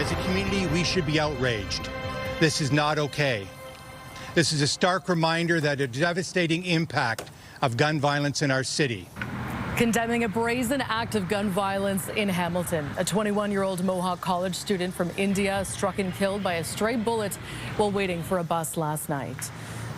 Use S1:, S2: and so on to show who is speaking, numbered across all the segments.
S1: As a community, we should be outraged. This is not okay. This is a stark reminder that a devastating impact of gun violence in our city.
S2: Condemning a brazen act of gun violence in Hamilton. A 21-year-old Mohawk College student from India struck and killed by a stray bullet while waiting for a bus last night.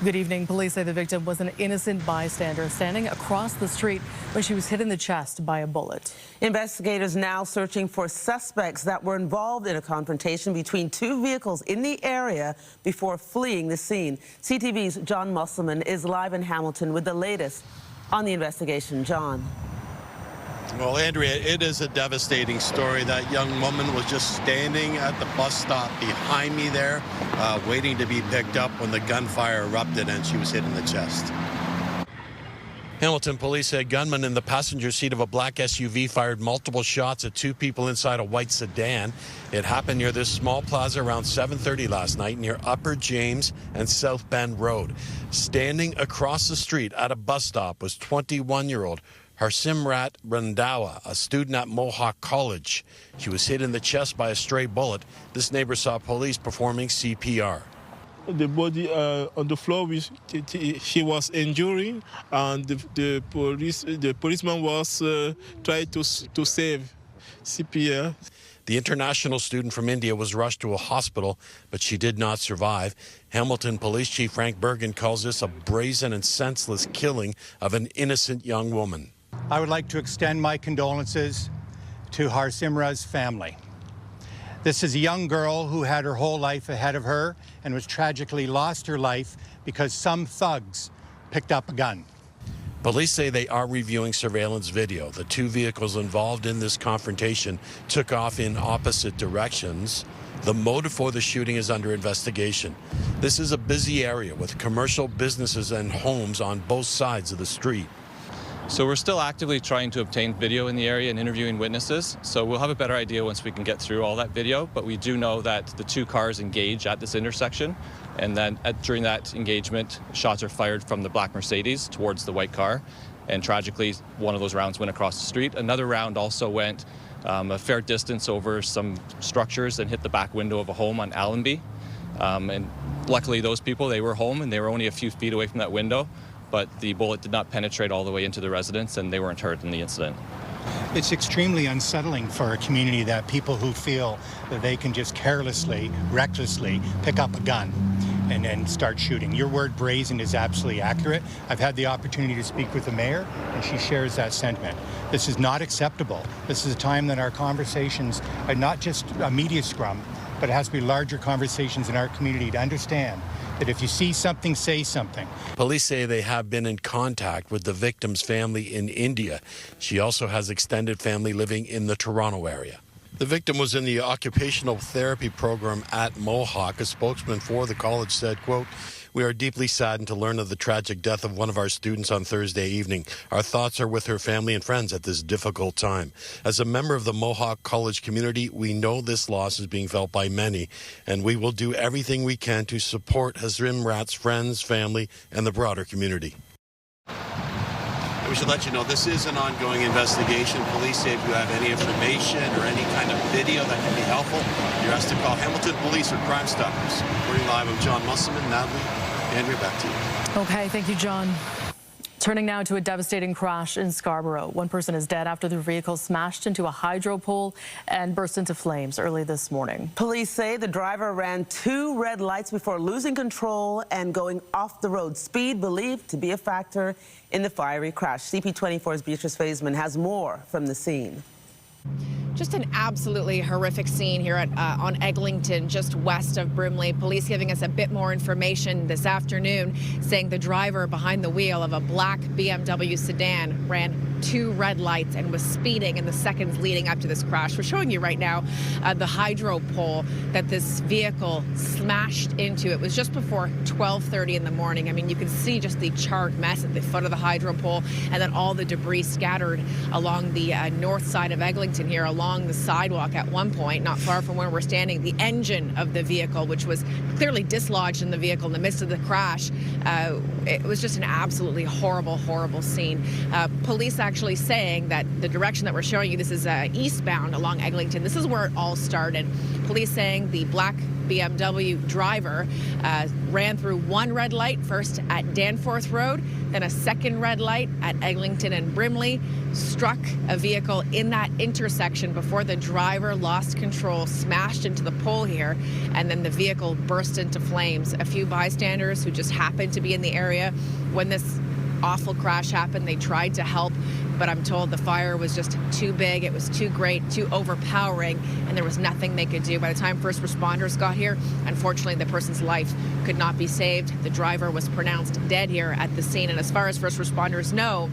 S2: Good evening. Police say the victim was an innocent bystander standing across the street when she was hit in the chest by a bullet.
S3: Investigators now searching for suspects that were involved in a confrontation between two vehicles in the area before fleeing the scene. CTV's John Musselman is live in Hamilton with the latest on the investigation. John.
S4: Well, Andrea, it is a devastating story. That young woman was just standing at the bus stop behind me there, waiting to be picked up when the gunfire erupted and she was hit in the chest. Hamilton police say a gunman in the passenger seat of a black SUV fired multiple shots at two people inside a white sedan. It happened near this small plaza around 7:30 last night near Upper James and South Bend Road. Standing across the street at a bus stop was 21-year-old Harsimrat Randhawa, a student at Mohawk College. She was hit in the chest by a stray bullet. This neighbor saw police performing CPR.
S5: The body on the floor, she was injured, and the policeman was trying to save CPR.
S4: The international student from India was rushed to a hospital, but she did not survive. Hamilton Police Chief Frank Bergen calls this a brazen and senseless killing of an innocent young woman.
S1: I would like to extend my condolences to Harsimrat's family. This is a young girl who had her whole life ahead of her and was tragically lost her life because some thugs picked up a gun.
S4: Police say they are reviewing surveillance video. The two vehicles involved in this confrontation took off in opposite directions. The motive for the shooting is under investigation. This is a busy area with commercial businesses and homes on both sides of the street.
S6: So we're still actively trying to obtain video in the area and interviewing witnesses. So we'll have a better idea once we can get through all that video. But we do know that the two cars engage at this intersection. And then during that engagement, shots are fired from the black Mercedes towards the white car. And tragically, one of those rounds went across the street. Another round also went a fair distance over some structures and hit the back window of a home on Allenby. And luckily, those people, they were home and they were only a few feet away from that window. But the bullet did not penetrate all the way into the residence, and they weren't hurt in the incident.
S1: It's extremely unsettling for a community that people who feel that they can just carelessly, recklessly pick up a gun and start shooting. Your word brazen is absolutely accurate. I've had the opportunity to speak with the mayor, and she shares that sentiment. This is not acceptable. This is a time that our conversations are not just a media scrum, but it has to be larger conversations in our community to understand that if you see something, say something.
S4: Police say they have been in contact with the victim's family in India. She also has extended family living in the Toronto area. The victim was in the occupational therapy program at Mohawk. A spokesman for the college said, quote, "We are deeply saddened to learn of the tragic death of one of our students on Thursday evening. Our thoughts are with her family and friends at this difficult time. As a member of the Mohawk College community, we know this loss is being felt by many, and we will do everything we can to support Harsimrat's friends, family, and the broader community." We should let you know this is an ongoing investigation. Police say if you have any information or any kind of video that can be helpful, you're asked to call Hamilton Police or Crime Stoppers. Reporting live, I'm John Musselman. Natalie, Andrea, back to you.
S2: Okay, thank you, John. Turning now to a devastating crash in Scarborough. One person is dead after their vehicle smashed into a hydro pole and burst into flames early this morning.
S3: Police say the driver ran two red lights before losing control and going off the road. Speed believed to be a factor in the fiery crash. CP24's Beatrice Faisman has more from the scene.
S7: Just an absolutely horrific scene here on Eglinton, just west of Brimley. Police giving us a bit more information this afternoon, saying the driver behind the wheel of a black BMW sedan ran two red lights and was speeding in the seconds leading up to this crash. We're showing you right now the hydro pole that this vehicle smashed into. It was just before 12:30 in the morning. I mean, you can see just the charred mess at the foot of the hydro pole and then all the debris scattered along the north side of Eglinton here along along the sidewalk at one point, not far from where we're standing. The engine of the vehicle, which was clearly dislodged in the vehicle in the midst of the crash, it was just an absolutely horrible, horrible scene. Police actually saying that the direction that we're showing you, this is eastbound along Eglinton. This is where it all started. Police saying the black BMW driver ran through one red light, first at Danforth Road, then a second red light at Eglinton and Brimley, struck a vehicle in that intersection before the driver lost control, smashed into the pole here, and then the vehicle burst into flames. A few bystanders who just happened to be in the area when this awful crash happened, they tried to help, but I'm told the fire was just too big, it was too great, too overpowering, and there was nothing they could do. By the time first responders got here, unfortunately, the person's life could not be saved. The driver was pronounced dead here at the scene, and as far as first responders know,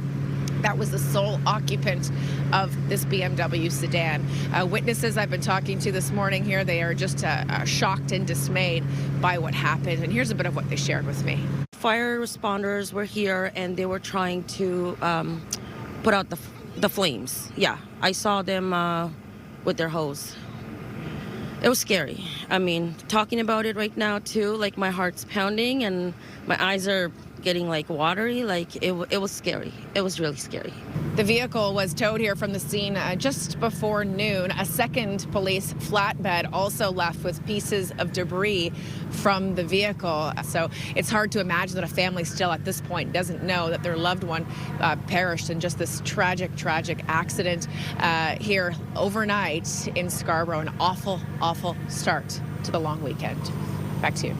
S7: that was the sole occupant of this BMW sedan. Witnesses I've been talking to this morning here, they are just shocked and dismayed by what happened. And here's a bit of what they shared with me.
S8: Fire responders were here and they were trying to put out the flames. Yeah, I saw them with their hose. It was scary. I mean, talking about it right now too, like my heart's pounding and my eyes are getting like watery. Like it was scary. It was really scary.
S7: The vehicle was towed here from the scene just before noon. A second police flatbed also left with pieces of debris from the vehicle. So it's hard to imagine that a family still at this point doesn't know that their loved one perished in just this tragic, tragic accident here overnight in Scarborough. An awful, awful start to the long weekend. Back to you.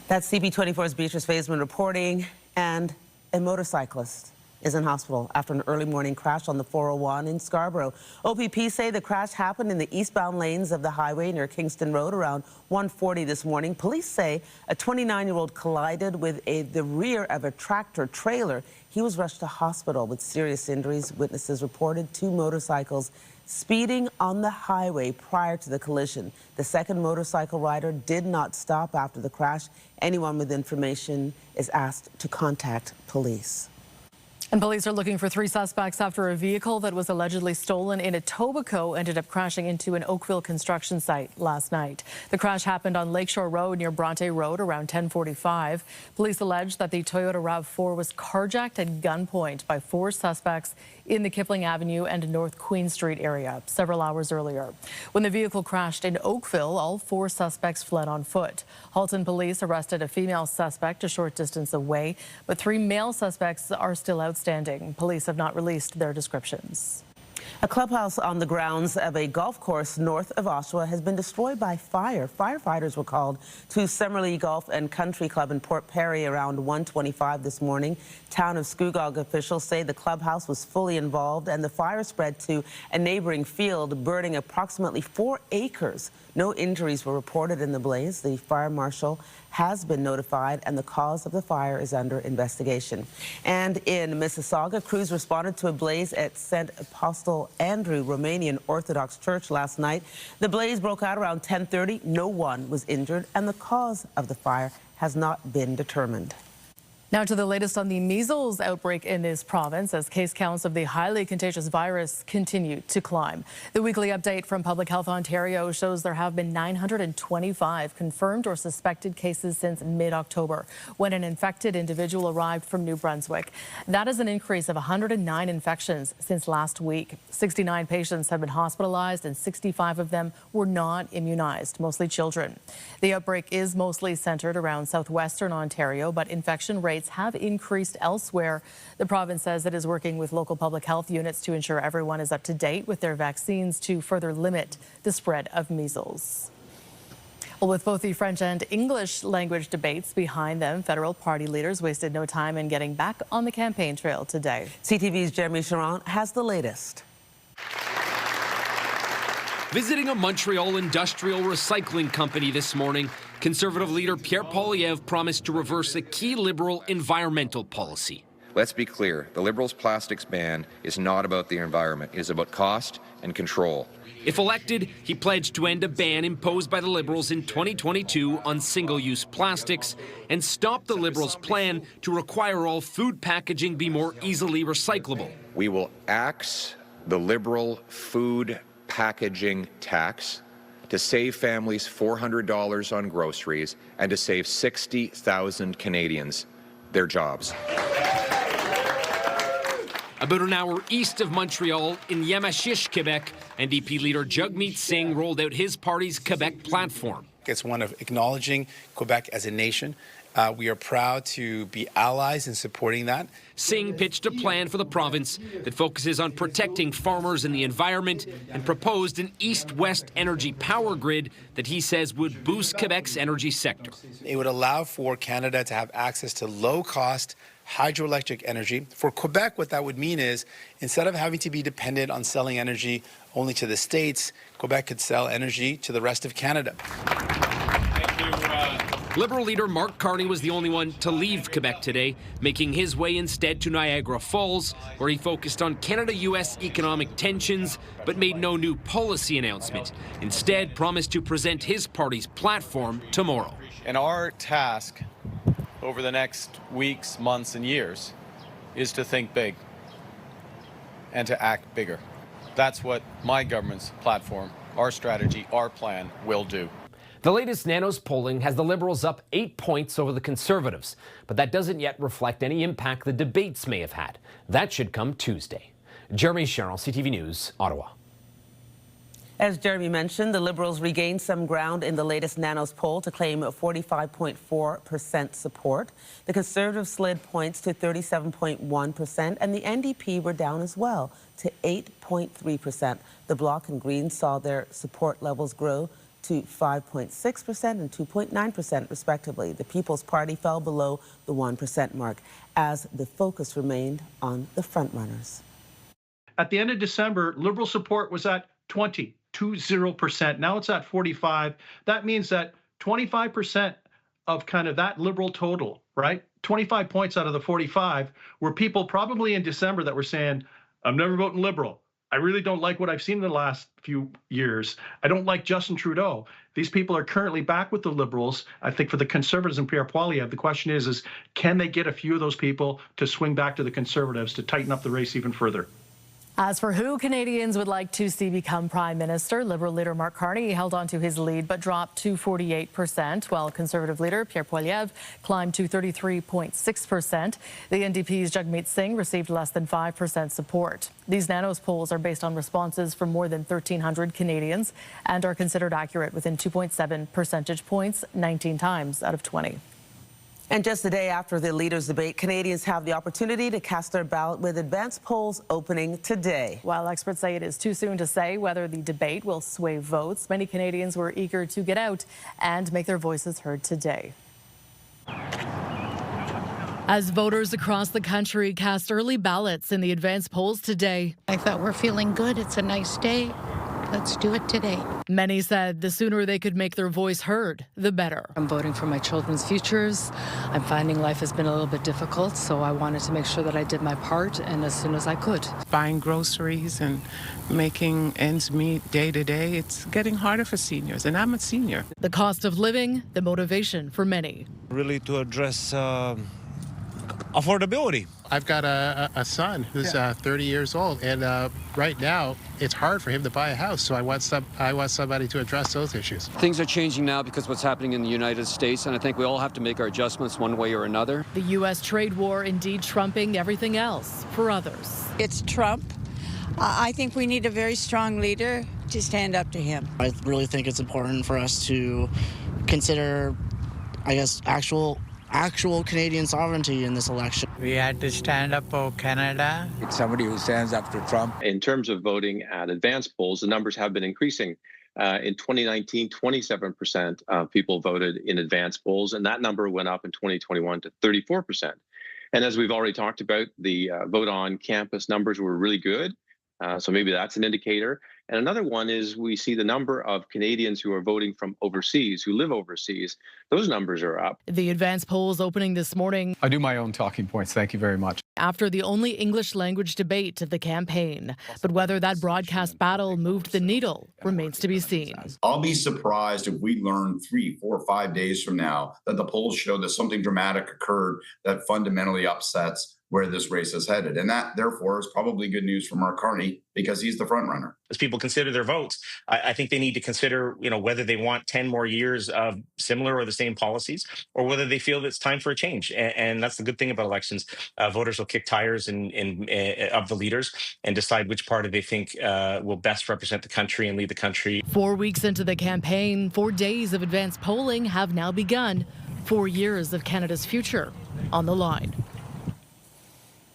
S3: That's CP24's Beatrice Faisman reporting, and a motorcyclist is in hospital after an early morning crash on the 401 in Scarborough. OPP say the crash happened in the eastbound lanes of the highway near Kingston Road around 1:40 this morning. Police say a 29-year-old collided with the rear of a tractor trailer. He was rushed to hospital with serious injuries. Witnesses reported 2 motorcycles speeding on the highway prior to the collision. The second motorcycle rider did not stop after the crash. Anyone with information is asked to contact police.
S2: And police are looking for 3 suspects after a vehicle that was allegedly stolen in Etobicoke ended up crashing into an Oakville construction site last night. The crash happened on Lakeshore Road near Bronte Road around 10:45. Police allege that the Toyota RAV4 was carjacked at gunpoint by 4 suspects in the Kipling Avenue and North Queen Street area several hours earlier. When the vehicle crashed in Oakville, all 4 suspects fled on foot. Halton police arrested a female suspect a short distance away, but 3 male suspects are still outstanding. Police have not released their descriptions.
S3: A clubhouse on the grounds of a golf course north of Oshawa has been destroyed by fire. Firefighters were called to Summerlee Golf and Country Club in Port Perry around 1:25 this morning. Town of Scugog officials say the clubhouse was fully involved and the fire spread to a neighboring field, burning approximately 4 acres. No injuries were reported in the blaze. The fire marshal has been notified and the cause of the fire is under investigation. And in Mississauga, crews responded to a blaze at St. Apostle Andrew Romanian Orthodox Church last night. The blaze broke out around 10:30. No one was injured and the cause of the fire has not been determined.
S2: Now to the latest on the measles outbreak in this province as case counts of the highly contagious virus continue to climb. The weekly update from Public Health Ontario shows there have been 925 confirmed or suspected cases since mid-October, when an infected individual arrived from New Brunswick. That is an increase of 109 infections since last week. 69 patients have been hospitalized and 65 of them were not immunized, mostly children. The outbreak is mostly centered around southwestern Ontario, but infection rates have increased elsewhere. The province says it is working with local public health units to ensure everyone is up to date with their vaccines to further limit the spread of measles. Well, with both the French and English language debates behind them, federal party leaders wasted no time in getting back on the campaign trail today.
S3: CTV's Jeremy Charron has the latest.
S9: Visiting a Montreal industrial recycling company this morning, Conservative leader Pierre Poilievre promised to reverse a key Liberal environmental policy.
S10: Let's be clear, the Liberals' plastics ban is not about the environment. It is about cost and control.
S9: If elected, he pledged to end a ban imposed by the Liberals in 2022 on single-use plastics and stop the Liberals' plan to require all food packaging be more easily recyclable.
S10: We will axe the Liberal food packaging tax to save families $400 on groceries and to save 60,000 Canadians their jobs.
S9: About an hour east of Montreal, in Yamachiche, Quebec, NDP leader Jagmeet Singh rolled out his party's Quebec platform.
S11: It's one of acknowledging Quebec as a nation. We are proud to be allies in supporting that.
S9: Singh pitched a plan for the province that focuses on protecting farmers and the environment and proposed an east-west energy power grid that he says would boost Quebec's energy sector.
S11: It would allow for Canada to have access to low-cost hydroelectric energy. For Quebec, what that would mean is instead of having to be dependent on selling energy only to the States, Quebec could sell energy to the rest of Canada.
S9: Liberal leader Mark Carney was the only one to leave Quebec today, making his way instead to Niagara Falls, where he focused on Canada-U.S. economic tensions, but made no new policy announcement. Instead, promised to present his party's platform tomorrow.
S12: And our task over the next weeks, months, and years is to think big and to act bigger. That's what my government's platform, our strategy, our plan will do.
S9: The latest Nanos polling has the Liberals up 8 points over the Conservatives, but that doesn't yet reflect any impact the debates may have had. That should come Tuesday. Jeremy Sherrill, CTV News, Ottawa.
S3: As Jeremy mentioned, the Liberals regained some ground in the latest Nanos poll to claim 45.4% support. The Conservatives slid points to 37.1%, and the NDP were down as well to 8.3%. The Bloc and Greens saw their support levels grow to 5.6% and 2.9% respectively. The People's Party fell below the 1% mark as the focus remained on the frontrunners.
S13: At the end of December, Liberal support was at 20%. Now it's at 45%. That means that 25% of kind of that Liberal total, right? 25 points out of the 45 were people probably in December that were saying, I'm never voting Liberal. I really don't like what I've seen in the last few years. I don't like Justin Trudeau. These people are currently back with the Liberals. I think for the Conservatives and Pierre Poilievre, the question is can they get a few of those people to swing back to the Conservatives to tighten up the race even further?
S2: As for who Canadians would like to see become Prime Minister, Liberal leader Mark Carney held on to his lead but dropped to 48%, while Conservative leader Pierre Poilievre climbed to 33.6%. The NDP's Jagmeet Singh received less than 5% support. These Nanos polls are based on responses from more than 1,300 Canadians and are considered accurate within 2.7 percentage points, 19 times out of 20.
S3: And just a day after the leaders' debate, Canadians have the opportunity to cast their ballot with advanced polls opening today.
S2: While experts say it is too soon to say whether the debate will sway votes, many Canadians were eager to get out and make their voices heard today. As voters across the country cast early ballots in the advanced polls today.
S14: I thought we're feeling good. It's a nice day. Let's do it today.
S2: Many said the sooner they could make their voice heard, the better.
S15: I'm voting for my children's futures. I'm finding life has been a little bit difficult, so I wanted to make sure that I did my part, and as soon as I could.
S16: Buying groceries and making ends meet day to day, it's getting harder for seniors, and I'm a senior.
S2: The cost of living, the motivation for many.
S17: Really to address affordability.
S18: I've got a son who's 30 years old, and right now it's hard for him to buy a house. So I want somebody to address those issues.
S19: Things are changing now because what's happening in the United States, and I think we all have to make our adjustments one way or another.
S2: The U.S. trade war indeed trumping everything else for others.
S20: It's Trump. I think we need a very strong leader to stand up to him.
S21: I really think it's important for us to consider, I guess, actual Canadian sovereignty in this election.
S22: We had to stand up for Canada.
S23: It's somebody who stands up to Trump.
S24: In terms of voting at advanced polls, the numbers have been increasing. In 2019, 27% of people voted in advanced polls, and that number went up in 2021 to 34%. And as we've already talked about, the vote on campus numbers were really good. So maybe that's an indicator. And another one is we see the number of Canadians who are voting from overseas, who live overseas. Those numbers are up.
S2: The advanced polls opening this morning.
S25: I do my own talking points. Thank you very much.
S2: After the only English language debate of the campaign. But whether that broadcast battle moved the needle remains to be seen.
S26: I'll be surprised if we learn 3, 4, 5 days from now that the polls show that something dramatic occurred that fundamentally upsets where this race is headed. And that, therefore, is probably good news for Mark Carney because he's the front runner.
S1: As people consider their votes, I think they need to consider, whether they want 10 more years of similar or the same policies, or whether they feel that it's time for a change. And that's the good thing about elections. Voters will kick tires of the leaders and decide which party they think will best represent the country and lead the country.
S2: 4 weeks into the campaign, 4 days of advanced polling have now begun. 4 years of Canada's future on the line.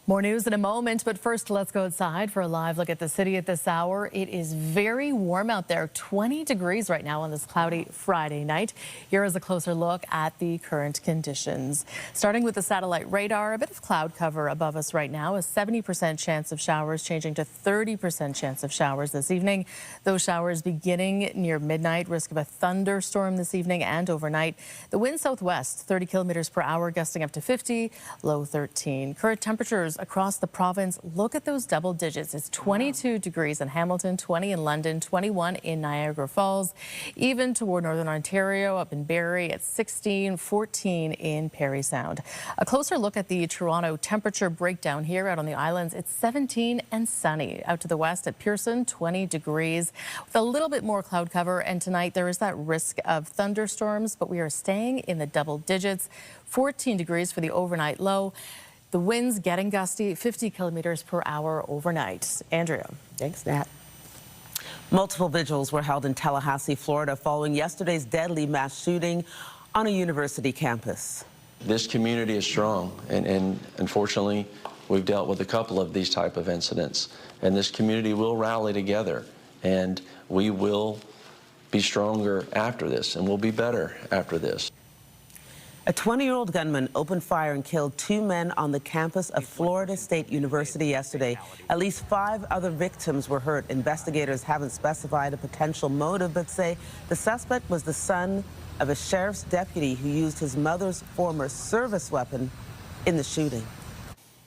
S2: More news in a moment, but first let's go outside for a live look at the city at this hour. It is very warm out there, 20 degrees right now on this cloudy Friday night. Here is a closer look at the current conditions. Starting with the satellite radar, a bit of cloud cover above us right now, a 70% chance of showers changing to 30% chance of showers this evening. Those showers beginning near midnight, risk of a thunderstorm this evening and overnight. The wind southwest, 30 kilometers per hour, gusting up to 50, low 13. Current temperatures across the province, look at those double digits. It's 22 degrees in Hamilton, 20 in London, 21 in Niagara Falls, even toward Northern Ontario, up in Barrie at 16, 14 in Parry Sound. A closer look at the Toronto temperature breakdown here out on the islands. It's 17 and sunny. Out to the west at Pearson, 20 degrees with a little bit more cloud cover. And tonight there is that risk of thunderstorms, but we are staying in the double digits. 14 degrees for the overnight low. The winds getting gusty, 50 kilometers per hour overnight. Andrea.
S3: Thanks, Nat. Multiple vigils were held in Tallahassee, Florida, following yesterday's deadly mass shooting on a university campus.
S4: This community is strong, and unfortunately, we've dealt with a couple of these type of incidents. And this community will rally together, and we will be stronger after this, and we'll be better after this.
S3: A 20-year-old gunman opened fire and killed 2 men on the campus of Florida State University yesterday. At least 5 other victims were hurt. Investigators haven't specified a potential motive, but say the suspect was the son of a sheriff's deputy who used his mother's former service weapon in the shooting.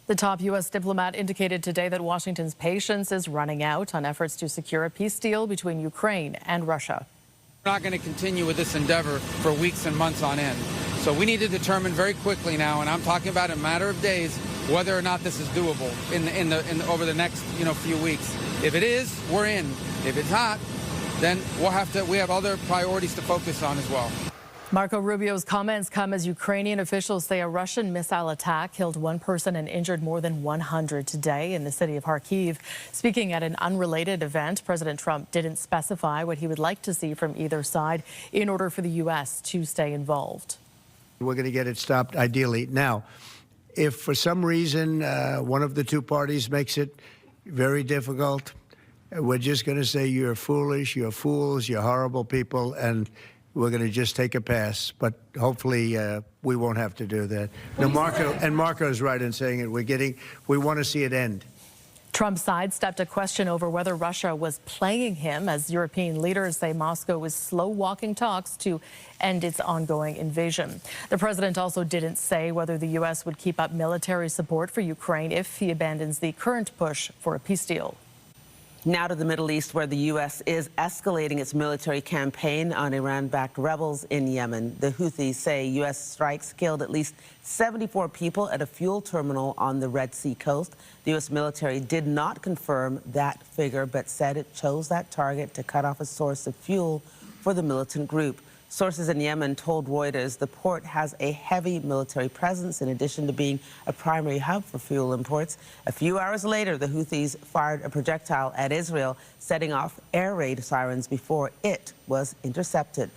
S2: The top U.S. diplomat indicated today that Washington's patience is running out on efforts to secure a peace deal between Ukraine and Russia.
S5: We're not going to continue with this endeavor for weeks and months on end. So we need to determine very quickly now, and I'm talking about in a matter of days, whether or not this is doable over the next few weeks. If it is, we're in. If it's not, then we have other priorities to focus on as well.
S2: Marco Rubio's comments come as Ukrainian officials say a Russian missile attack killed 1 person and injured more than 100 today in the city of Kharkiv. Speaking at an unrelated event, President Trump didn't specify what he would like to see from either side in order for the U.S. to stay involved.
S6: We're going to get it stopped, ideally. Now, if for some reason one of the 2 parties makes it very difficult, we're just going to say you're foolish, you're fools, you're horrible people, and we're going to just take a pass. But hopefully we won't have to do that. No, Marco's right in saying it. We want to see it end.
S2: Trump sidestepped a question over whether Russia was playing him, as European leaders say Moscow is slow-walking talks to end its ongoing invasion. The president also didn't say whether the U.S. would keep up military support for Ukraine if he abandons the current push for a peace deal.
S3: Now to the Middle East, where the U.S. is escalating its military campaign on Iran-backed rebels in Yemen. The Houthis say U.S. strikes killed at least 74 people at a fuel terminal on the Red Sea coast. The U.S. military did not confirm that figure, but said it chose that target to cut off a source of fuel for the militant group. Sources in Yemen told Reuters the port has a heavy military presence in addition to being a primary hub for fuel imports. A few hours later, the Houthis fired a projectile at Israel, setting off air raid sirens before it was intercepted.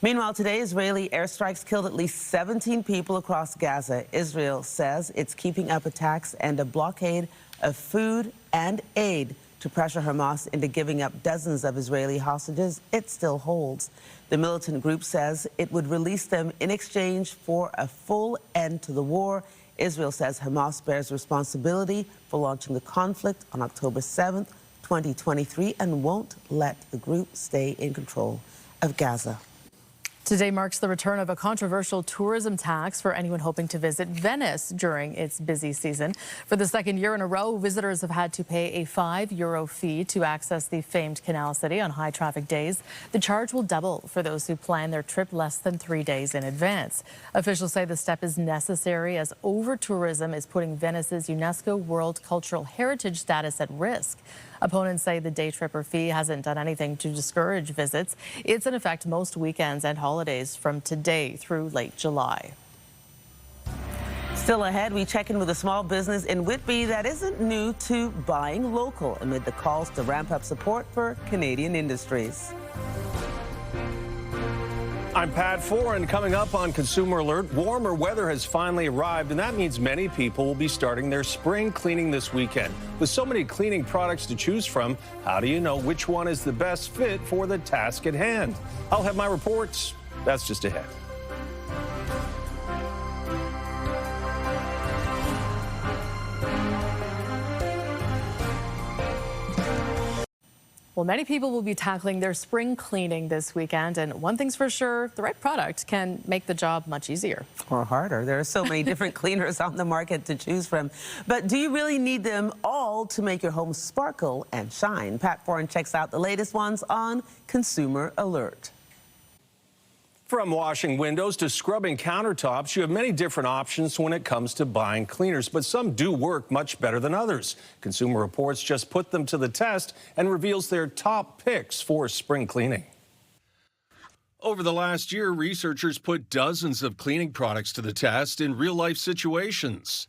S3: Meanwhile, today, Israeli airstrikes killed at least 17 people across Gaza. Israel says it's keeping up attacks and a blockade of food and aid to pressure Hamas into giving up dozens of Israeli hostages it still holds. The militant group says it would release them in exchange for a full end to the war. Israel says Hamas bears responsibility for launching the conflict on October 7th, 2023, and won't let the group stay in control of Gaza.
S2: Today marks the return of a controversial tourism tax for anyone hoping to visit Venice during its busy season. For the second year in a row, visitors have had to pay a €5 fee to access the famed canal city on high traffic days. The charge will double for those who plan their trip less than 3 days in advance. Officials say the step is necessary as over-tourism is putting Venice's UNESCO World Cultural Heritage status at risk. Opponents say the day tripper fee hasn't done anything to discourage visits. It's in effect most weekends and holidays from today through late July.
S3: Still ahead, we check in with a small business in Whitby that isn't new to buying local amid the calls to ramp up support for Canadian industries.
S7: I'm Pat Foran. Coming up on Consumer Alert, warmer weather has finally arrived, and that means many people will be starting their spring cleaning this weekend. With so many cleaning products to choose from, how do you know which one is the best fit for the task at hand? I'll have my reports. That's just ahead.
S2: Well, many people will be tackling their spring cleaning this weekend, and one thing's for sure, the right product can make the job much easier.
S3: Or harder. There are so many different cleaners on the market to choose from. But do you really need them all to make your home sparkle and shine? Pat Foran checks out the latest ones on Consumer Alert.
S7: From washing windows to scrubbing countertops, you have many different options when it comes to buying cleaners, but some do work much better than others. Consumer Reports just put them to the test and reveals their top picks for spring cleaning. Over the last year, researchers put dozens of cleaning products to the test in real-life situations.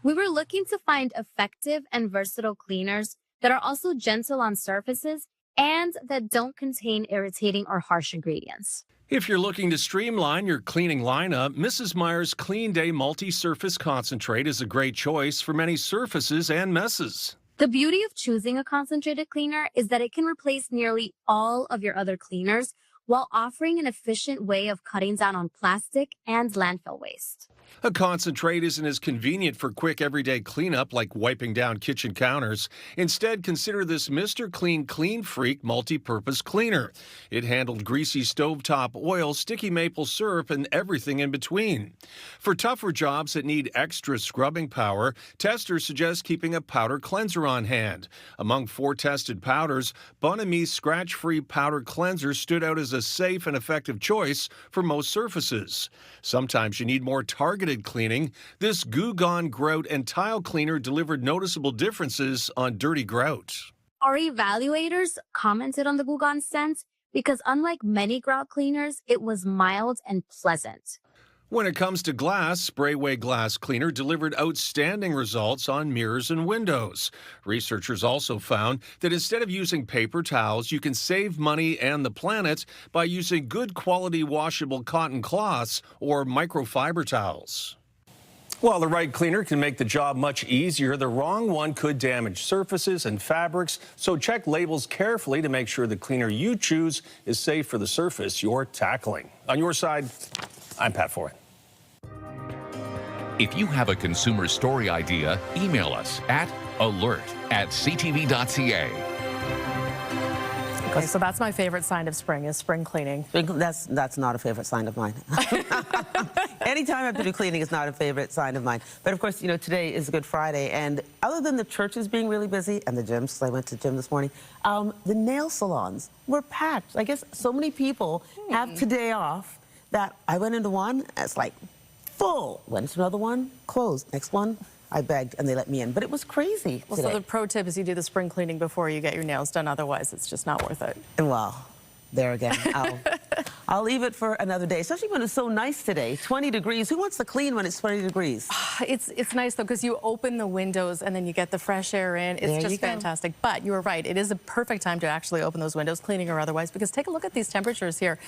S8: We were looking to find effective and versatile cleaners that are also gentle on surfaces and that don't contain irritating or harsh ingredients.
S7: If you're looking to streamline your cleaning lineup, Mrs. Meyer's Clean Day Multi-Surface Concentrate is a great choice for many surfaces and messes.
S8: The beauty of choosing a concentrated cleaner is that it can replace nearly all of your other cleaners while offering an efficient way of cutting down on plastic and landfill waste.
S7: A concentrate isn't as convenient for quick everyday cleanup like wiping down kitchen counters. Instead, consider this Mr. Clean Clean Freak multi-purpose cleaner. It handled greasy stovetop oil, sticky maple syrup, and everything in between. For tougher jobs that need extra scrubbing power, testers suggest keeping a powder cleanser on hand. Among 4 tested powders, Bon-Ami's scratch-free powder cleanser stood out as a safe and effective choice for most surfaces. Sometimes you need more targeted cleaning. This Goo Gone grout and tile cleaner delivered noticeable differences on dirty grout.
S8: Our evaluators commented on the Goo Gone scent because unlike many grout cleaners, it was mild and pleasant.
S7: When it comes to glass, Sprayway Glass Cleaner delivered outstanding results on mirrors and windows. Researchers also found that instead of using paper towels, you can save money and the planet by using good quality washable cotton cloths or microfiber towels. While the right cleaner can make the job much easier, the wrong one could damage surfaces and fabrics, so check labels carefully to make sure the cleaner you choose is safe for the surface you're tackling. On your side, I'm Pat Foran.
S10: If you have a consumer story idea, email us at alert@ctv.ca.
S2: Okay, so that's my favorite sign of spring is spring cleaning.
S3: That's not a favorite sign of mine. Anytime I have to do cleaning is not a favorite sign of mine. But of course, you know, today is Good Friday, and other than the churches being really busy and the gyms, I went to the gym this morning, the nail salons were packed. I guess so many people have today off that I went into one, it's like full. Went to another one, closed. Next one, I begged and they let me in. But it was crazy
S2: Well,
S3: today.
S2: so the pro tip is you do the spring cleaning before you get your nails done. Otherwise, it's just not worth it.
S3: Well, there again, I'll leave it for another day, especially when it's so nice today. 20 degrees. Who wants to clean when it's 20 degrees?
S2: It's nice, though, because you open the windows and then you get the fresh air in. It's just fantastic. But you were right. It is a perfect time to actually open those windows, cleaning or otherwise, because take a look at these temperatures here.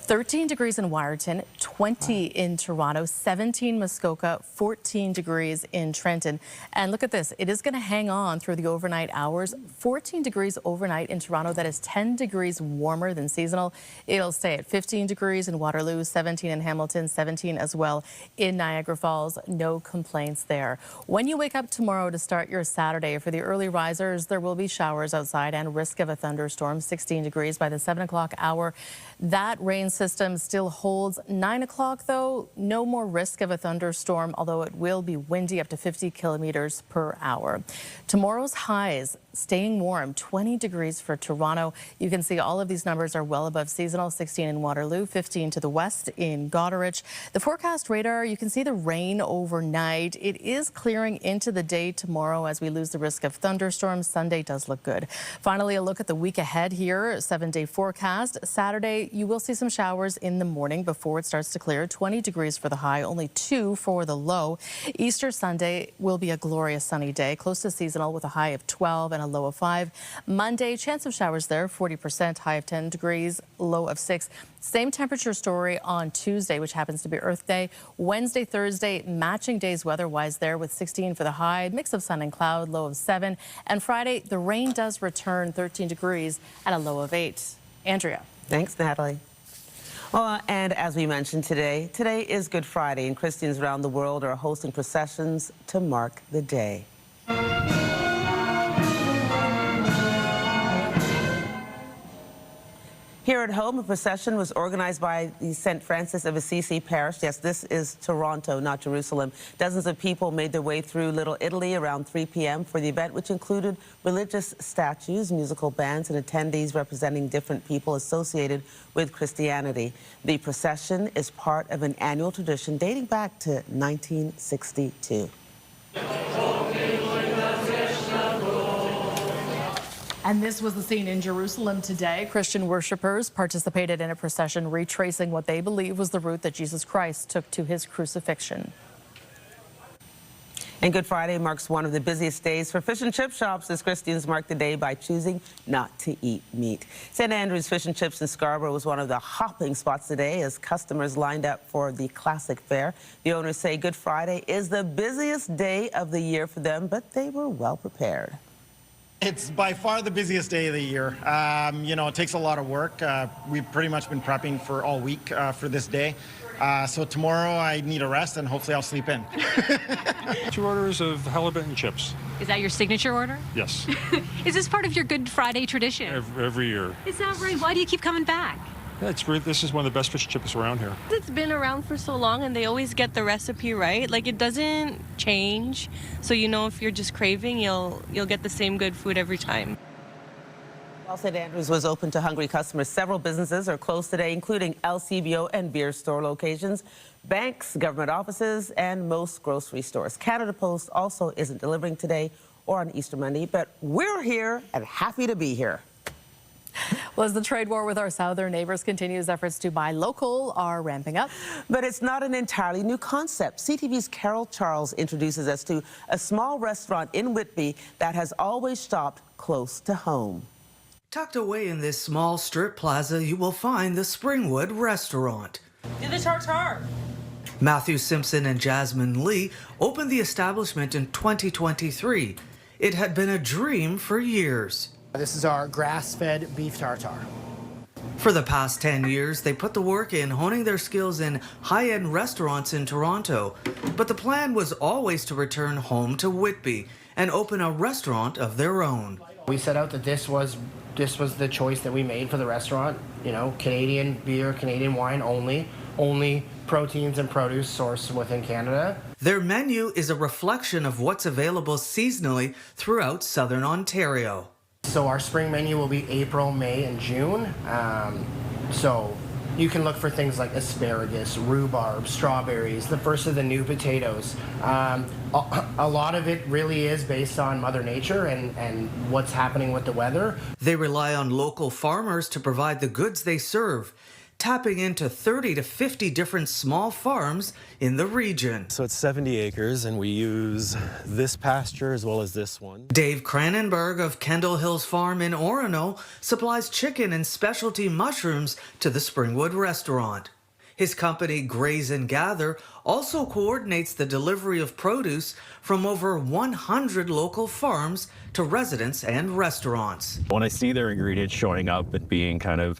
S2: 13 degrees in Wyerton, 20 in Toronto, 17 Muskoka, 14 degrees in Trenton. And look at this. It is going to hang on through the overnight hours. 14 degrees overnight in Toronto. That is 10 degrees warmer than seasonal. It'll stay at 15 degrees in Waterloo, 17 in Hamilton, 17 as well in Niagara Falls. No complaints there. When you wake up tomorrow to start your Saturday, for the early risers, there will be showers outside and risk of a thunderstorm. 16 degrees by the 7 o'clock hour. That rain system still holds. 9 o'clock, though, no more risk of a thunderstorm, although it will be windy up to 50 kilometers per hour. Tomorrow's highs staying warm, 20 degrees for Toronto. You can see all of these numbers are well above seasonal. 16 in Waterloo, 15 to the west in Goderich. The forecast radar, you can see the rain overnight. It is clearing into the day tomorrow as we lose the risk of thunderstorms. Sunday does look good. Finally, a look at the week ahead here. 7-day forecast. Saturday, you will see some showers in the morning before it starts to clear. 20 degrees for the high, only 2 for the low. Easter Sunday will be a glorious sunny day, close to seasonal with a high of 12 and a low of 5. Monday, chance of showers there, 40%, high of 10 degrees, low of 6. Same temperature story on Tuesday, which happens to be Earth Day. Wednesday, Thursday, matching days weather-wise there with 16 for the high, mix of sun and cloud, low of 7. And Friday, the rain does return, 13 degrees at a low of 8. Andrea.
S3: Thanks, Natalie. Well, and as we mentioned today is Good Friday, and Christians around the world are hosting processions to mark the day. Here at home, a procession was organized by the St. Francis of Assisi Parish. Yes, this is Toronto, not Jerusalem. Dozens of people made their way through Little Italy around 3 p.m. for the event, which included religious statues, musical bands, and attendees representing different people associated with Christianity. The procession is part of an annual tradition dating back to 1962.
S2: And this was the scene in Jerusalem today. Christian worshipers participated in a procession retracing what they believe was the route that Jesus Christ took to his crucifixion.
S3: And Good Friday marks one of the busiest days for fish and chip shops as Christians mark the day by choosing not to eat meat. St. Andrew's Fish and Chips in Scarborough was one of the hopping spots today as customers lined up for the classic fare. The owners say Good Friday is the busiest day of the year for them, but they were well prepared.
S9: It's by far the busiest day of the year. You know, it takes a lot of work. We've pretty much been prepping for all week for this day. So tomorrow I need a rest and hopefully I'll sleep in.
S11: 2 orders of halibut and chips.
S12: Is that your signature order?
S11: Yes.
S12: Is this part of your Good Friday tradition?
S11: Every year.
S12: Is that right? Why do you keep coming back?
S11: Yeah, this is one of the best fish and chips around here.
S13: It's been around for so long and they always get the recipe right. Like, it doesn't change. So, you know, if you're just craving, you'll get the same good food every time.
S3: While St. Andrews was open to hungry customers, several businesses are closed today, including LCBO and beer store locations, banks, government offices, and most grocery stores. Canada Post also isn't delivering today or on Easter Monday, but we're here and happy to be here.
S2: Well, as the trade war with our southern neighbors continues, efforts to buy local are ramping up.
S3: But it's not an entirely new concept. CTV's Carol Charles introduces us to a small restaurant in Whitby that has always stopped close to home.
S14: Tucked away in this small strip plaza, you will find the Springwood Restaurant.
S13: Do the tartare.
S14: Matthew Simpson and Jasmine Lee opened the establishment in 2023. It had been a dream for years.
S17: This is our grass-fed beef tartare.
S14: For the past 10 years, they put the work in honing their skills in high-end restaurants in Toronto. But the plan was always to return home to Whitby and open a restaurant of their own.
S17: We set out that this was the choice that we made for the restaurant. You know, Canadian beer, Canadian wine only proteins and produce sourced within Canada.
S14: Their menu is a reflection of what's available seasonally throughout southern Ontario.
S17: So our spring menu will be April, May, and June. So you can look for things like asparagus, rhubarb, strawberries, the first of the new potatoes. A lot of it really is based on Mother Nature and what's happening with the weather.
S14: They rely on local farmers to provide the goods they serve, tapping into 30 to 50 different small farms in the region.
S27: So it's 70 acres and we use this pasture as well as this one.
S14: Dave Cranenberg of Kendall Hills Farm in Orono supplies chicken and specialty mushrooms to the Springwood Restaurant. His company, Graze and Gather, also coordinates the delivery of produce from over 100 local farms to residents and restaurants.
S27: When I see their ingredients showing up and being kind of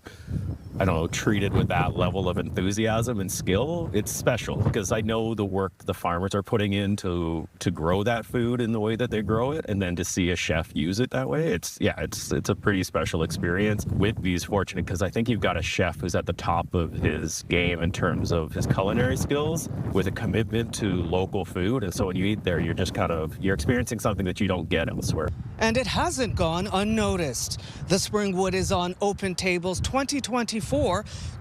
S25: I don't know, treated with that level of enthusiasm and skill, it's special because I know the work the farmers are putting in to grow that food in the way that they grow it, and then to see a chef use it that way, it's a pretty special experience. Whitby's fortunate because I think you've got a chef who's at the top of his game in terms of his culinary skills with a commitment to local food, and so when you eat there, you're experiencing something that you don't get elsewhere.
S14: And it hasn't gone unnoticed. The Springwood is on Open Table's 2024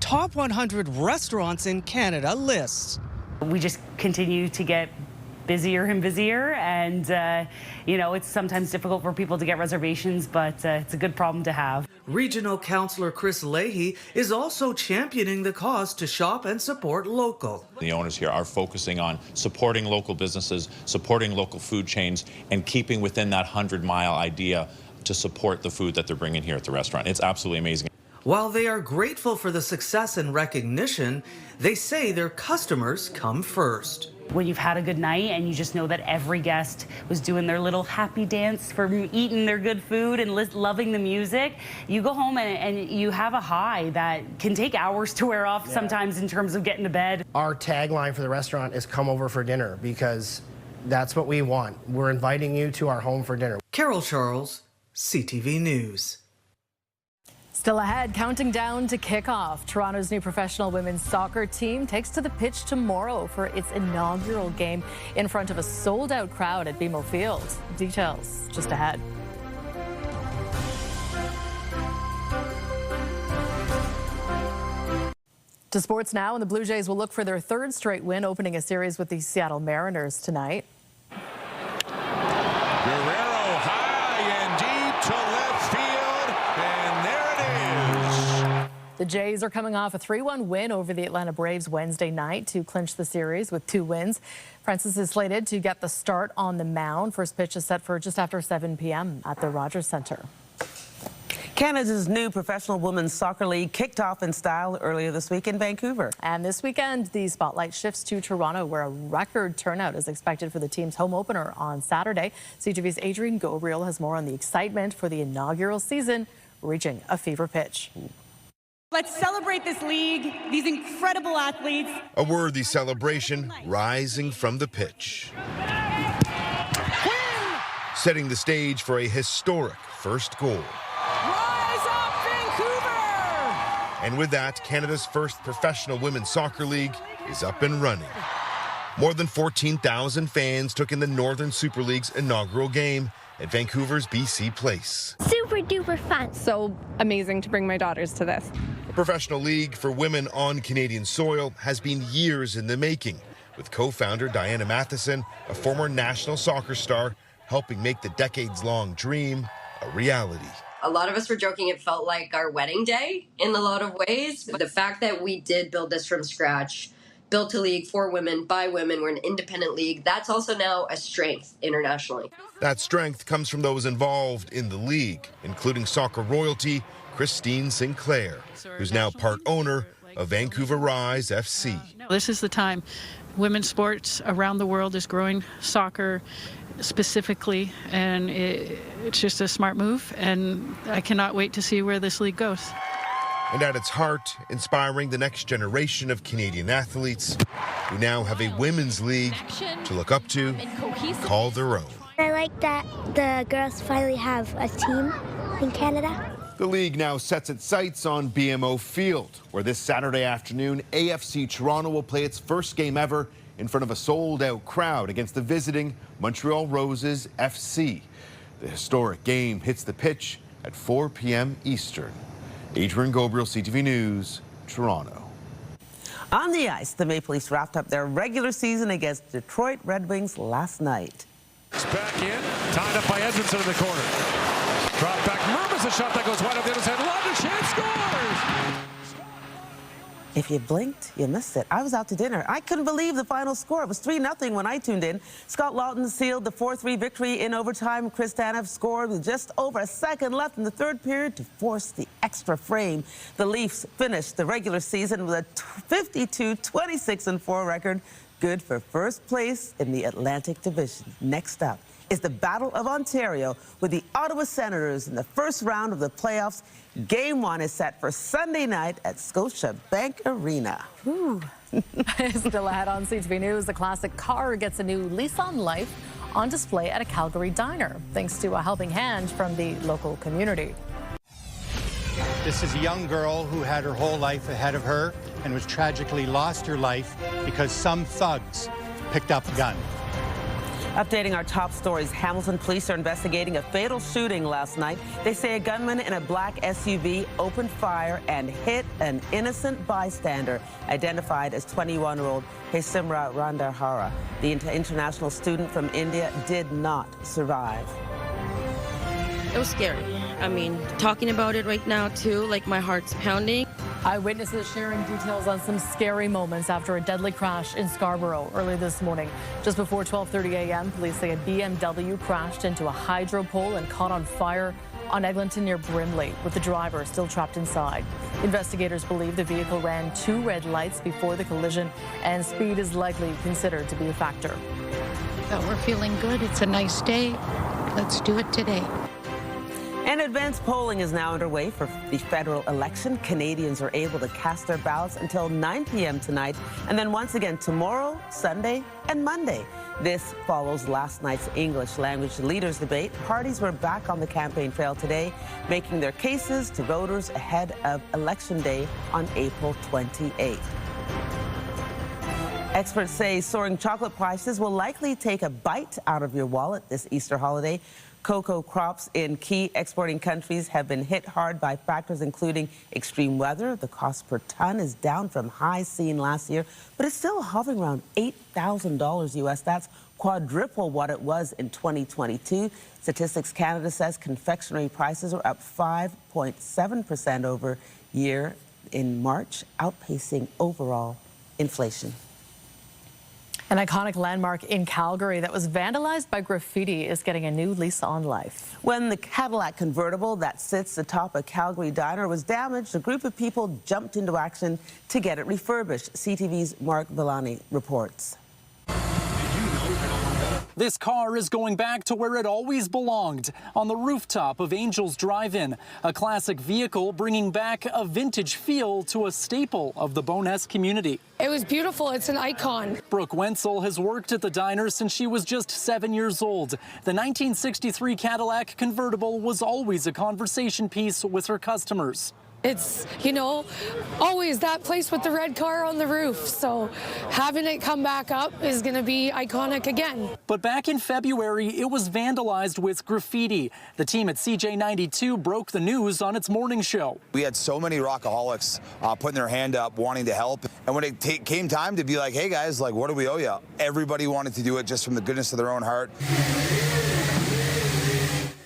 S14: Top 100 Restaurants in Canada list.
S15: We just continue to get busier and busier, and it's sometimes difficult for people to get reservations, but it's a good problem to have.
S14: Regional Councillor Chris Leahy is also championing the cause to shop and support local.
S16: The owners here are focusing on supporting local businesses, supporting local food chains, and keeping within that 100-mile idea to support the food that they're bringing here at the restaurant. It's absolutely amazing.
S14: While they are grateful for the success and recognition, they say their customers come first.
S15: When you've had a good night and you just know that every guest was doing their little happy dance from eating their good food and loving the music, you go home and you have a high that can take hours to wear off sometimes in terms of getting to bed.
S17: Our tagline for the restaurant is "Come over for dinner," because that's what we want. We're inviting you to our home for dinner.
S14: Carol Charles, CTV News.
S2: Still ahead, counting down to kickoff. Toronto's new professional women's soccer team takes to the pitch tomorrow for its inaugural game in front of a sold-out crowd at BMO Field. Details just ahead. To sports now, and the Blue Jays will look for their third straight win, opening a series with the Seattle Mariners tonight. The Jays are coming off a 3-1 win over the Atlanta Braves Wednesday night to clinch the series with 2 wins. Francis is slated to get the start on the mound. First pitch is set for just after 7 p.m. at the Rogers Centre.
S3: Canada's new professional women's soccer league kicked off in style earlier this week in Vancouver.
S2: And this weekend, the spotlight shifts to Toronto, where a record turnout is expected for the team's home opener on Saturday. CTV's Adrian Gabriel has more on the excitement for the inaugural season, reaching a fever pitch.
S18: Let's celebrate this league, these incredible athletes.
S19: A worthy celebration rising from the pitch. Setting the stage for a historic first goal.
S18: Rise up, Vancouver!
S19: And with that, Canada's first professional women's soccer league is up and running. More than 14,000 fans took in the Northern Super League's inaugural game at Vancouver's BC Place.
S20: Super duper fun. So amazing to bring my daughters to this.
S19: A professional league for women on Canadian soil has been years in the making, with co-founder Diana Matheson, a former national soccer star, helping make the decades-long dream a reality.
S21: A lot of us were joking it felt like our wedding day in a lot of ways. But the fact that we did build this from scratch, built a league for women, by women, we're an independent league, that's also now a strength internationally.
S19: That strength comes from those involved in the league, including soccer royalty Christine Sinclair, who's now part owner of Vancouver Rise FC.
S22: This is the time. Women's sports around the world is growing, soccer specifically, and it's just a smart move, and I cannot wait to see where this league goes.
S19: And at its heart, inspiring the next generation of Canadian athletes who now have a women's league to look up to, call their own.
S20: I like that the girls finally have a team in Canada.
S19: The league now sets its sights on BMO Field, where this Saturday afternoon, AFC Toronto will play its first game ever in front of a sold-out crowd against the visiting Montreal Roses FC. The historic game hits the pitch at 4 p.m. Eastern. Adrian Gabriel, CTV News, Toronto.
S3: On the ice, the Maple Leafs wrapped up their regular season against Detroit Red Wings last night.
S28: It's back in, tied up by Edmondson in the corner. Drop back, Murmurs a shot that goes wide up the other side. London chance scores!
S3: If you blinked, you missed it. I was out to dinner. I couldn't believe the final score. It was 3-0 when I tuned in. Scott Lawton sealed the 4-3 victory in overtime. Chris Tanev scored with just over a second left in the third period to force the extra frame. The Leafs finished the regular season with a 52-26-4 record, good for first place in the Atlantic Division. Next up, is the Battle of Ontario with the Ottawa Senators in the first round of the playoffs. Game 1 is set for Sunday night at Scotiabank Arena.
S2: Ooh. Still ahead on CTV News, the classic car gets a new lease on life on display at a Calgary diner, thanks to a helping hand from the local community.
S1: This is a young girl who had her whole life ahead of her and was tragically lost her life because some thugs picked up a gun.
S3: Updating our top stories, Hamilton police are investigating a fatal shooting last night. They say a gunman in a black SUV opened fire and hit an innocent bystander, identified as 21-year-old Hesimra Randahara. The international student from India did not survive.
S4: It was scary. I mean, talking about it right now, too, like my heart's pounding.
S2: Eyewitnesses sharing details on some scary moments after a deadly crash in Scarborough early this morning. Just before 12:30 a.m., police say a BMW crashed into a hydro pole and caught on fire on Eglinton near Brimley, with the driver still trapped inside. Investigators believe the vehicle ran 2 red lights before the collision, and speed is likely considered to be a factor.
S5: But we're feeling good. It's a nice day. Let's do it today.
S3: And advanced polling is now underway for the federal election. Canadians are able to cast their ballots until 9 p.m. tonight, and then once again tomorrow, Sunday, and Monday. This follows last night's English language leaders debate. Parties were back on the campaign trail today, making their cases to voters ahead of Election Day on April 28th. Experts say soaring chocolate prices will likely take a bite out of your wallet this Easter holiday. Cocoa crops in key exporting countries have been hit hard by factors including extreme weather. The cost per ton is down from highs seen last year, but it's still hovering around $8,000 US. That's quadruple what it was in 2022. Statistics Canada says confectionery prices are up 5.7% over year in March, outpacing overall inflation.
S2: An iconic landmark in Calgary that was vandalized by graffiti is getting a new lease on life.
S3: When the Cadillac convertible that sits atop a Calgary diner was damaged, a group of people jumped into action to get it refurbished. CTV's Mark Villani reports.
S6: This car is going back to where it always belonged, on the rooftop of Angel's Drive-In, a classic vehicle bringing back a vintage feel to a staple of the Bowness community.
S8: It was beautiful. It's an icon.
S6: Brooke Wenzel has worked at the diner since she was just 7 years old. The 1963 Cadillac convertible was always a conversation piece with her customers.
S8: It's, you know, always that place with the red car on the roof. So having it come back up is going to be iconic again.
S6: But back in February, it was vandalized with graffiti. The team at CJ92 broke the news on its morning show.
S23: We had so many rockaholics putting their hand up, wanting to help. And when it came time to be like, hey guys, like, what do we owe you? Everybody wanted to do it just from the goodness of their own heart.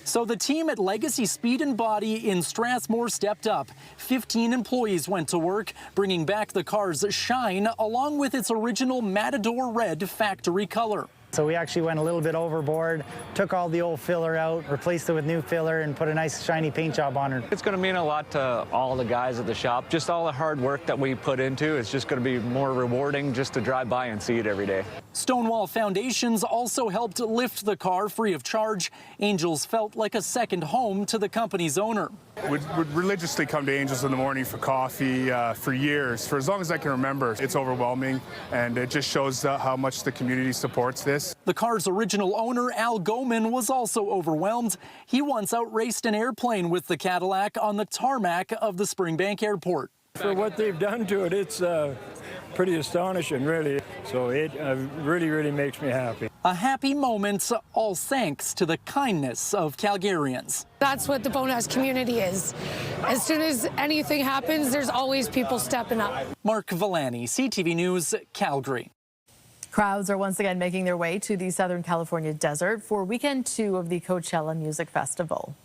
S6: So the team at Legacy Speed and Body in Strathmore stepped up. 15 employees went to work, bringing back the car's shine along with its original Matador red factory color.
S24: So we actually went a little bit overboard, took all the old filler out, replaced it with new filler, and put a nice shiny paint job on it.
S26: It's going to mean a lot to all the guys at the shop. Just all the hard work that we put into, it's just going to be more rewarding just to drive by and see it every day.
S6: Stonewall Foundations also helped lift the car free of charge. Angels felt like a second home to the company's owner.
S29: Would religiously come to Angels in the morning for coffee for years, for as long as I can remember. It's overwhelming, and it just shows how much the community supports this.
S6: The car's original owner, Al Goman, was also overwhelmed. He once outraced an airplane with the Cadillac on the tarmac of the Springbank Airport.
S30: For what they've done to it, it's pretty astonishing, really. So it really, really makes me happy.
S6: A happy moment, all thanks to the kindness of Calgarians.
S8: That's what the Bowness community is. As soon as anything happens, there's always people stepping up.
S6: Mark Villani, CTV News, Calgary.
S2: Crowds are once again making their way to the Southern California desert for weekend 2 of the Coachella Music Festival.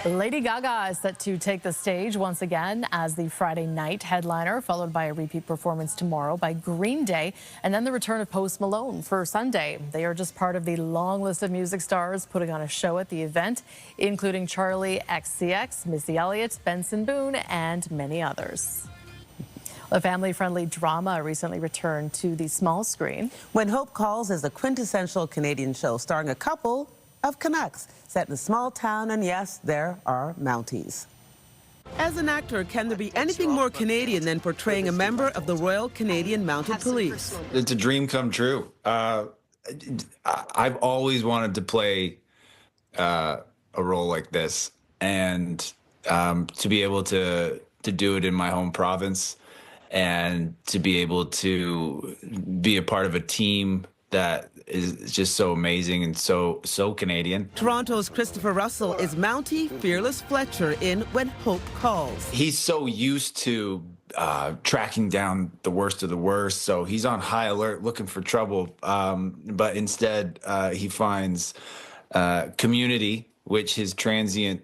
S2: Lady Gaga is set to take the stage once again as the Friday night headliner, followed by a repeat performance tomorrow by Green Day, and then the return of Post Malone for Sunday. They are just part of the long list of music stars putting on a show at the event, including Charlie XCX, Missy Elliott, Benson Boone, and many others. A family-friendly drama recently returned to the small screen.
S3: When Hope Calls is a quintessential Canadian show starring a couple of Canucks set in a small town, and yes, there are Mounties. As an actor, can there be anything more Canadian than portraying a member of the Royal Canadian Mounted Police?
S7: It's a dream come true. I've always wanted to play a role like this, and to be able to do it in my home province, and to be able to be a part of a team that is just so amazing and so Canadian.
S3: Toronto's Christopher Russell is Mountie Fearless Fletcher in When Hope Calls.
S7: He's so used to tracking down the worst of the worst, so he's on high alert looking for trouble, but instead he finds community, which his transient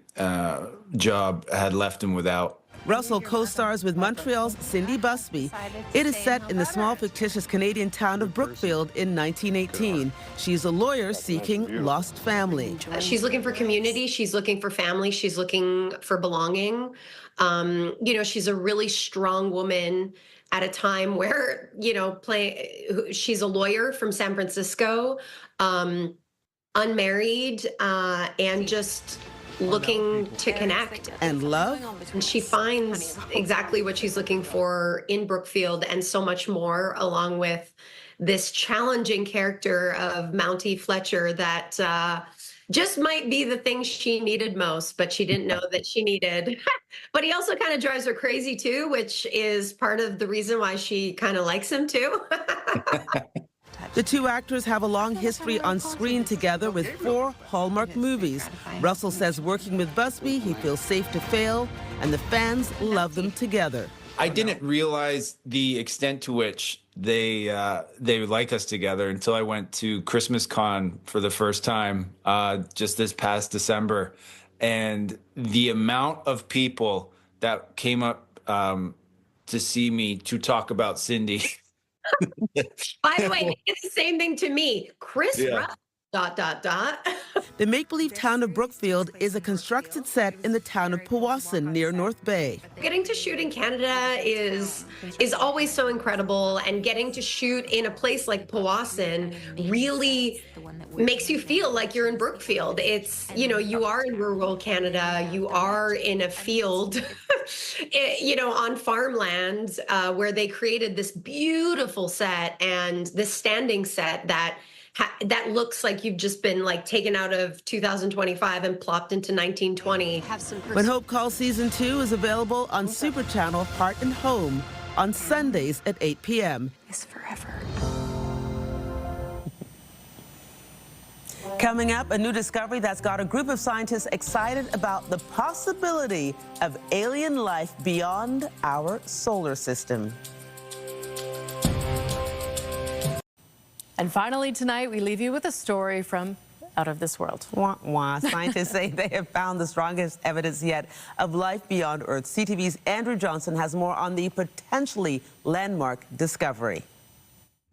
S7: job had left him without.
S3: Russell co-stars with Montreal's Cindy Busby. It is set in the small fictitious Canadian town of Brookfield in 1918. She's a lawyer seeking lost family.
S9: She's looking for community, she's looking for family, she's looking for belonging. She's a really strong woman at a time where, she's a lawyer from San Francisco, unmarried, and just looking to connect
S3: and love.
S9: And she finds exactly what she's looking for in Brookfield and so much more, along with this challenging character of Mountie Fletcher that just might be the thing she needed most, but she didn't know that she needed. But he also kind of drives her crazy too, which is part of the reason why she kind of likes him too.
S3: The two actors have a long history on screen together with 4 Hallmark movies. Russell says working with Busby, he feels safe to fail, and the fans love them together.
S7: I didn't realize the extent to which they like us together until I went to Christmas Con for the first time just this past December, and the amount of people that came up to see me to talk about Cindy.
S9: By the way, it's the same thing to me. Chris Russell, ...
S3: The make-believe town of Brookfield is a constructed set in the town of Powassan near North Bay.
S9: Getting to shoot in Canada is always so incredible, and getting to shoot in a place like Powassan really makes you feel like you're in Brookfield. It's, you are in rural Canada, you are in a field, on farmland where they created this beautiful set and this standing set that looks like you've just been taken out of 2025 and plopped into 1920.
S3: When Hope Calls Season 2 is available on Super Channel Heart and Home on Sundays at 8 p.m.
S9: It's forever.
S3: Coming up, a new discovery that's got a group of scientists excited about the possibility of alien life beyond our solar system.
S2: And finally tonight, we leave you with a story from out of this world.
S3: Wah, wah. Scientists say they have found the strongest evidence yet of life beyond Earth. CTV's Andrew Johnson has more on the potentially landmark discovery.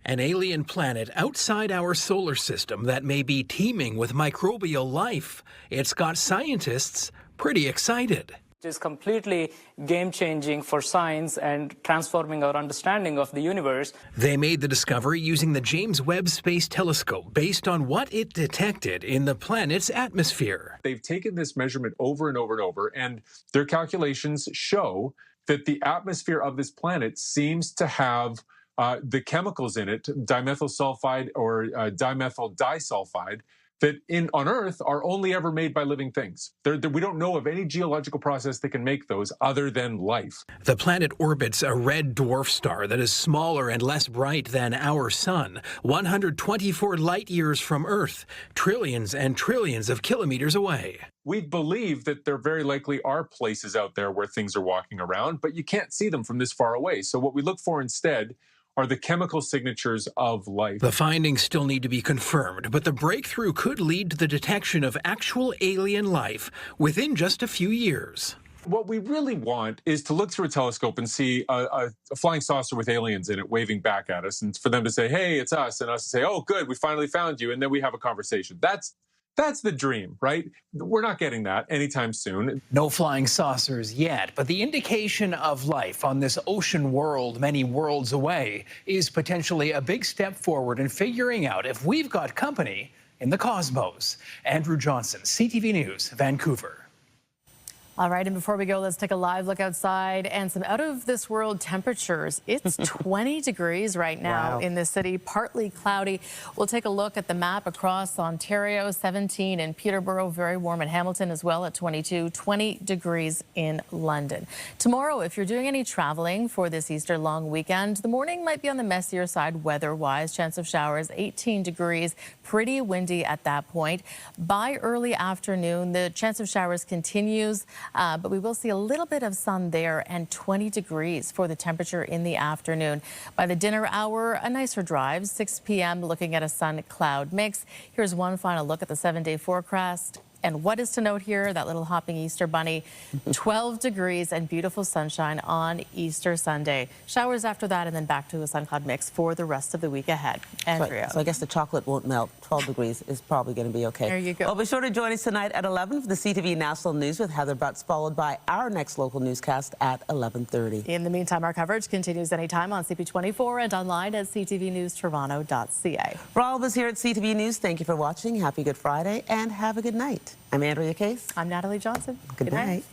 S10: An alien planet outside our solar system that may be teeming with microbial life. It's got scientists pretty excited.
S11: It is completely game-changing for science and transforming our understanding of the universe.
S10: They made the discovery using the James Webb Space Telescope based on what it detected in the planet's atmosphere.
S28: They've taken this measurement over and over and over, and their calculations show that the atmosphere of this planet seems to have the chemicals in it, dimethyl sulfide or dimethyl disulfide, that on Earth are only ever made by living things. We don't know of any geological process that can make those other than life.
S10: The planet orbits a red dwarf star that is smaller and less bright than our sun, 124 light years from Earth, trillions and trillions of kilometers away.
S28: We believe that there very likely are places out there where things are walking around, but you can't see them from this far away. So what we look for instead are the chemical signatures of life.
S10: The findings still need to be confirmed, but the breakthrough could lead to the detection of actual alien life within just a few years.
S28: What we really want is to look through a telescope and see a flying saucer with aliens in it waving back at us, and for them to say, hey, it's us, and us to say, oh, good, we finally found you, and then we have a conversation. That's That's the dream, right? We're not getting that anytime soon.
S10: No flying saucers yet, but the indication of life on this ocean world many worlds away is potentially a big step forward in figuring out if we've got company in the cosmos. Andrew Johnson, CTV News, Vancouver.
S2: All right, and before we go, let's take a live look outside and some out-of-this-world temperatures. It's 20 degrees right now in the city, partly cloudy. We'll take a look at the map across Ontario, 17 in Peterborough, very warm in Hamilton as well at 22, 20 degrees in London. Tomorrow, if you're doing any traveling for this Easter long weekend, the morning might be on the messier side weather-wise. Chance of showers, 18 degrees, pretty windy at that point. By early afternoon, the chance of showers continues. But we will see a little bit of sun there and 20 degrees for the temperature in the afternoon. By the dinner hour, a nicer drive, 6 p.m. looking at a sun-cloud mix. Here's one final look at the 7-day forecast. And what is to note here, that little hopping Easter bunny, 12 degrees and beautiful sunshine on Easter Sunday. Showers after that and then back to a sun cloud mix for the rest of the week ahead. Andrea.
S3: So I guess the chocolate won't melt. 12 degrees is probably going to be okay.
S2: There you go.
S3: Well, be sure to join us tonight at 11 for the CTV National News with Heather Butts, followed by our next local newscast at 11:30.
S2: In the meantime, our coverage continues anytime on CP24 and online at ctvnewstoronto.ca.
S3: For all of us here at CTV News, thank you for watching. Happy Good Friday and have a good night. I'm Andrea Case.
S2: I'm Natalie Johnson.
S3: Good night.